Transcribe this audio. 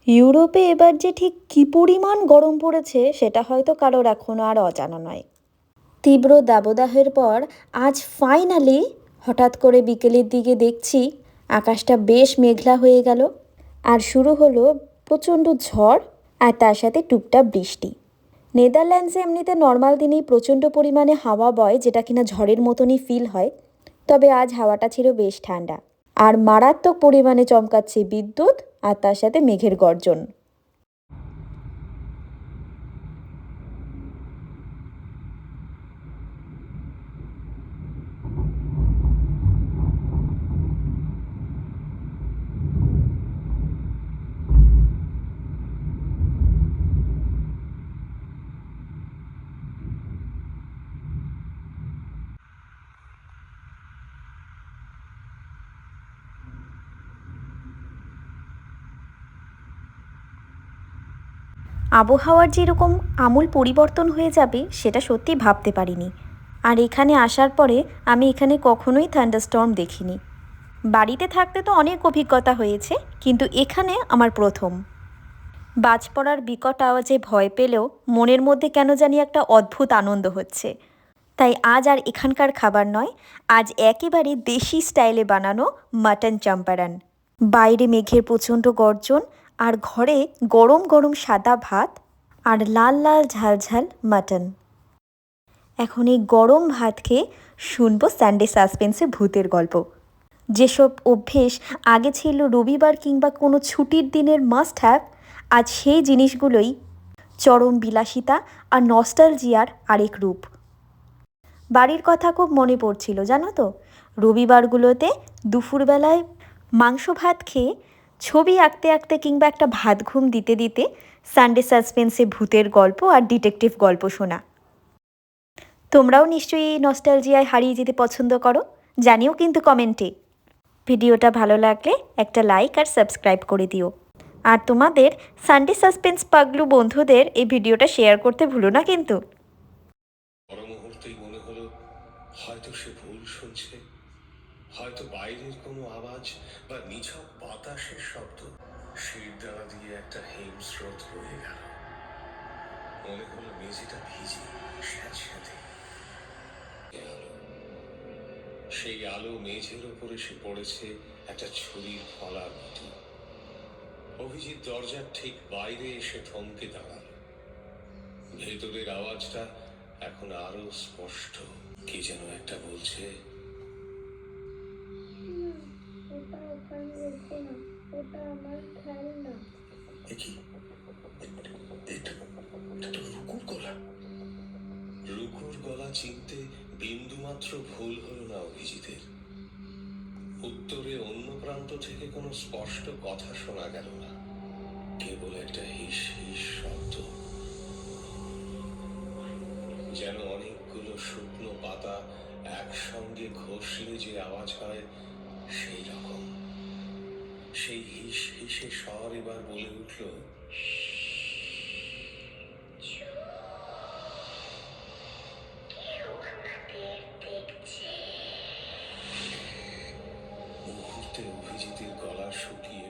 ইউরোপে এবার যে ঠিক কী পরিমাণ গরম পড়েছে সেটা হয়তো কারোর এখনও আর অজানা নয়। তীব্র দাবদাহের পর আজ ফাইনালি হঠাৎ করে বিকেলের দিকে দেখছি আকাশটা বেশ মেঘলা হয়ে গেল, আর শুরু হলো প্রচণ্ড ঝড়, আর তার সাথে টুপটাপ বৃষ্টি। নেদারল্যান্ডসে এমনিতে নর্মাল দিনেই প্রচণ্ড পরিমাণে হাওয়া বয়, যেটা কিনা ঝড়ের মতনই ফিল হয়, তবে আজ হাওয়াটা ছিল বেশ ঠান্ডা, আর মারাত্মক পরিমাণে চমকাচ্ছে বিদ্যুৎ আর তার সাথে মেঘের গর্জন। আবহাওয়ার যেরকম আমূল পরিবর্তন হয়ে যাবে সেটা সত্যি ভাবতে পারিনি। আর এখানে আসার পরে আমি এখানে কখনোই থান্ডারস্টর্ম দেখিনি। বাড়িতে থাকতে তো অনেক অভিজ্ঞতা হয়েছে, কিন্তু এখানে আমার প্রথম। বাজ পড়ার বিকট আওয়াজে ভয় পেলেও মনের মধ্যে কেন জানি একটা অদ্ভুত আনন্দ হচ্ছে। তাই আজ আর এখানকার খাবার নয়, আজ একেবারে দেশি স্টাইলে বানানো মাটন চাম্পারান। বাইরে মেঘের প্রচণ্ড গর্জন, আর ঘরে গরম গরম সাদা ভাত আর লাল লাল ঝাল ঝাল মাটন। এখন এই গরম ভাত খেয়ে শুনবো সানডে সাসপেন্সে ভূতের গল্প। যেসব অভ্যেস আগে ছিল রবিবার কিংবা কোনো ছুটির দিনের মাস্ট হ্যাভ, আজ সেই জিনিসগুলোই চরম বিলাসিতা আর নস্টালজিয়ার আরেক রূপ। বাড়ির কথা খুব মনে পড়ছিল জানো তো। রবিবারগুলোতে দুপুরবেলায় মাংস ভাত খেয়ে ছবি আঁকতে আঁকতে কিংবা একটা ভাত ঘুম দিতে দিতে সানডে সাসপেন্সে ভূতের গল্প আর ডিটেকটিভ গল্প শোনা। তোমরাও নিশ্চয়ই এই নস্টালজিয়ায় হারিয়ে যেতে পছন্দ করো, জানিও কিন্তু কমেন্টে। ভিডিওটা ভালো লাগলে একটা লাইক আর সাবস্ক্রাইব করে দিও, আর তোমাদের সানডে সাসপেন্স পাগলু বন্ধুদের এই ভিডিওটা শেয়ার করতে ভুলো না কিন্তু। মুহূর্তেই মনে হলো হয়তো সে ভুল শুনছে, হয়তো বাইরের কোনো আওয়াজ বা নিছক বাতাসের শব্দ। শিরদাঁড়া দিয়ে একটা হিমস্রোত বয়ে গেল। মনে হলো মেঝেটা ভিজে স্যাঁতস্যাঁতে। সেই আলো মেঝের ওপরে এসে পড়েছে একটা ছুরির ফলার মতো। অভিজিৎ দরজার ঠিক বাইরে এসে থমকে দাঁড়াল। ভেতরের আওয়াজটা এখন আরো স্পষ্ট। কি যেন একটা বলছে, রুকুর গলা চিনতে বিন্দুমাত্র ভুল হলো না অভিজিতের। উত্তরে অন্য প্রান্ত থেকে কোনো স্পষ্ট কথা শোনা গেল না, কেবল একটা হিস হিস শব্দ, যেন অনেকগুলো শুকনো পাতা একসঙ্গে ঘষলে যে আওয়াজ হয় সেই রকম। সেই হিস হিসে স্বর এবার বলে উঠল, মুহূর্তে অভিজিতের গলা শুকিয়ে